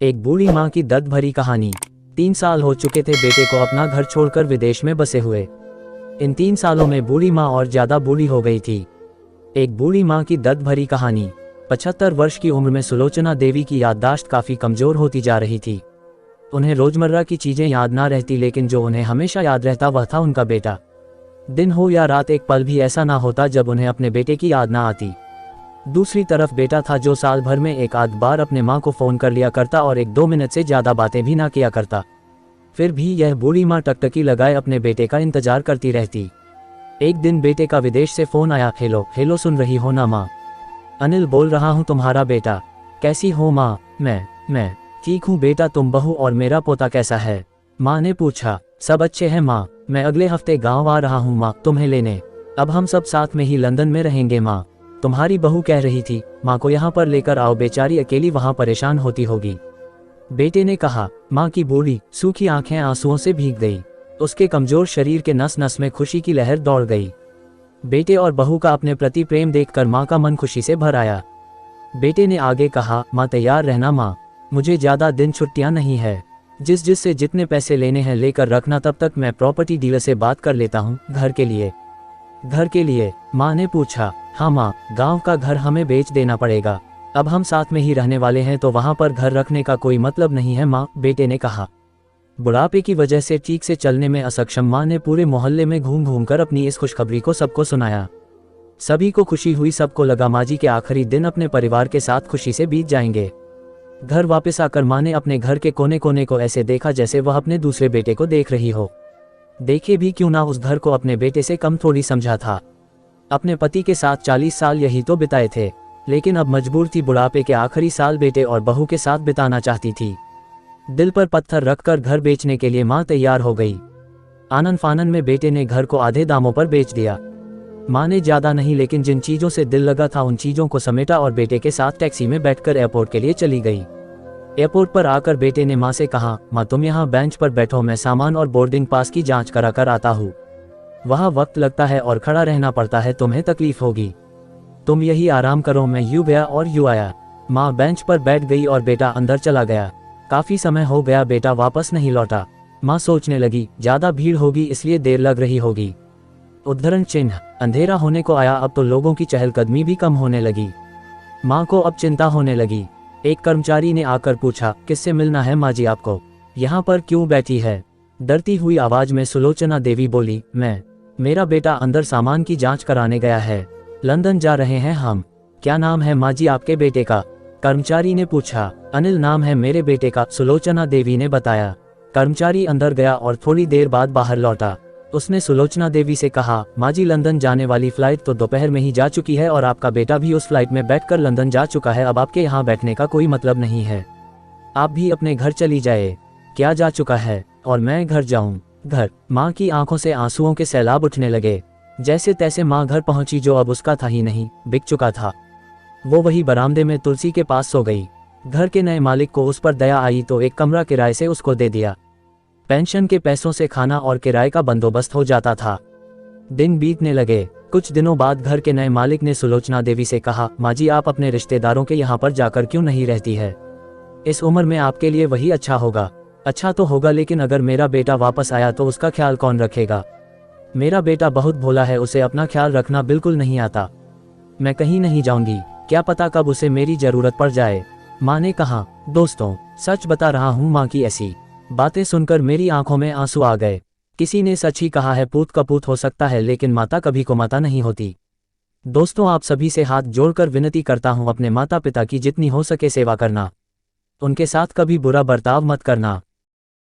एक बूढ़ी माँ की दर्द भरी कहानी। 3 साल हो चुके थे बेटे को अपना घर छोड़कर विदेश में बसे हुए। इन 3 सालों में बूढ़ी माँ और ज्यादा बूढ़ी हो गई थी। एक बूढ़ी माँ की दर्द भरी कहानी। 75 वर्ष की उम्र में सुलोचना देवी की याददाश्त काफी कमजोर होती जा रही थी। उन्हें रोजमर्रा की चीजें याद ना रहती, लेकिन जो उन्हें हमेशा याद रहता वह था उनका बेटा। दिन हो या रात, एक पल भी ऐसा ना होता जब उन्हें अपने बेटे की याद ना आती। दूसरी तरफ बेटा था जो साल भर में एक आध बार अपने माँ को फ़ोन कर लिया करता और 1-2 मिनट से ज़्यादा बातें भी ना किया करता। फिर भी यह बूढ़ी माँ टकटकी लगाए अपने बेटे का इंतजार करती रहती। एक दिन बेटे का विदेश से फ़ोन आया। हेलो हेलो, सुन रही हो ना माँ? अनिल बोल रहा हूँ, तुम्हारा बेटा। कैसी हो माँ? मैं ठीक हूँ बेटा, तुम बहू और मेरा पोता कैसा है? माँ ने पूछा। सब अच्छे हैं माँ, मैं अगले हफ्ते गाँव आ रहा हूँ माँ तुम्हें लेने। अब हम सब साथ में ही लंदन में रहेंगे माँ। तुम्हारी बहू कह रही थी माँ को यहाँ पर लेकर आओ, बेचारी अकेली वहाँ परेशान होती होगी। बेटे ने कहा। माँ की बूढ़ी सूखी आंखें आंसुओं से भीग गई। उसके कमजोर शरीर के नस नस में खुशी की लहर दौड़ गई। बेटे और बहू का अपने प्रति प्रेम देखकर माँ का मन खुशी से भर आया। बेटे ने आगे कहा, माँ तैयार रहना माँ, मुझे ज़्यादा दिन छुट्टियाँ नहीं है। जिससे जितने पैसे लेने हैं लेकर रखना, तब तक मैं प्रॉपर्टी डीलर से बात कर लेता हूँ। घर के लिए? घर के लिए? माँ ने पूछा। हाँ माँ, गांव का घर हमें बेच देना पड़ेगा। अब हम साथ में ही रहने वाले हैं तो वहाँ पर घर रखने का कोई मतलब नहीं है माँ, बेटे ने कहा। बुढ़ापे की वजह से ठीक से चलने में असक्षम माँ ने पूरे मोहल्ले में घूम घूम कर अपनी इस खुशखबरी को सबको सुनाया। सभी को खुशी हुई। सबको लगा माँ जी के आखिरी दिन अपने परिवार के साथ खुशी से बीत जाएंगे। घर वापस आकर माँ ने अपने घर के कोने कोने को ऐसे देखा जैसे वह अपने दूसरे बेटे को देख रही हो। देखे भी क्यों ना, उस घर को अपने बेटे से कम थोड़ी समझा था। अपने पति के साथ 40 साल यही तो बिताए थे, लेकिन अब मजबूर थी बुढ़ापे के आखिरी साल बेटे और बहू के साथ बिताना चाहती थी। दिल पर पत्थर रखकर घर बेचने के लिए माँ तैयार हो गई। आनन फानन में बेटे ने घर को आधे दामों पर बेच दिया। माँ ने ज्यादा नहीं, लेकिन जिन चीजों से दिल लगा था उन चीजों को समेटा और बेटे के साथ टैक्सी में बैठकर एयरपोर्ट के लिए चली गई। एयरपोर्ट पर आकर बेटे ने माँ से कहा, माँ तुम यहाँ बेंच पर बैठो, मैं सामान और बोर्डिंग पास की जांच करा कर आता हूँ। वहाँ वक्त लगता है और खड़ा रहना पड़ता है, तुम्हें तकलीफ होगी। तुम यही आराम करो। मैं यूँ गया और यूँ आया। माँ बेंच पर बैठ गई और बेटा अंदर चला गया। काफी समय हो गया बेटा वापस नहीं लौटा। माँ सोचने लगी, ज्यादा भीड़ होगी इसलिए देर लग रही होगी। उद्धरण चिन्ह। अंधेरा होने को आया, अब तो लोगों की चहलकदमी भी कम होने लगी। माँ को अब चिंता होने लगी। एक कर्मचारी ने आकर पूछा, किससे मिलना है माँ जी आपको? यहाँ पर क्यों बैठी है? डरती हुई आवाज में सुलोचना देवी बोली, मेरा बेटा अंदर सामान की जांच कराने गया है। लंदन जा रहे हैं हम। क्या नाम है माँ जी आपके बेटे का? कर्मचारी ने पूछा। अनिल नाम है मेरे बेटे का, सुलोचना देवी ने बताया। कर्मचारी अंदर गया और थोड़ी देर बाद बाहर लौटा। उसने सुलोचना देवी से कहा, माँ जी लंदन जाने वाली फ्लाइट तो दोपहर में ही जा चुकी है और आपका बेटा भी उस फ्लाइट में बैठकर लंदन जा चुका है। अब आपके यहाँ बैठने का कोई मतलब नहीं है। आप भी अपने घर चली जाए। क्या जा चुका है? और मैं घर जाऊं? घर? माँ की आंखों से आंसुओं के सैलाब उठने लगे। जैसे तैसे माँ घर पहुंची, जो अब उसका था ही नहीं, बिक चुका था। वो वही बरामदे में तुलसी के पास सो गई। घर के नए मालिक को उस पर दया आई तो एक कमरा किराए से उसको दे दिया। पेंशन के पैसों से खाना और किराए का बंदोबस्त हो जाता था। दिन बीतने लगे। कुछ दिनों बाद घर के नए मालिक ने सुलोचना देवी से कहा, माँ जी आप अपने रिश्तेदारों के यहाँ पर जाकर क्यों नहीं रहती है? इस उम्र में आपके लिए वही अच्छा होगा। अच्छा तो होगा, लेकिन अगर मेरा बेटा वापस आया तो उसका ख्याल कौन रखेगा? मेरा बेटा बहुत भोला है, उसे अपना ख्याल रखना बिल्कुल नहीं आता। मैं कहीं नहीं जाऊंगी, क्या पता कब उसे मेरी जरूरत पड़ जाए। माँ ने कहा। दोस्तों सच बता रहा हूँ, माँ की ऐसी बातें सुनकर मेरी आंखों में आंसू आ गए। किसी ने सच ही कहा है, पूत कपूत हो सकता है लेकिन माता कभी को माता नहीं होती। दोस्तों आप सभी से हाथ जोड़कर विनती करता हूँ, अपने माता पिता की जितनी हो सके सेवा करना। उनके साथ कभी बुरा बर्ताव मत करना।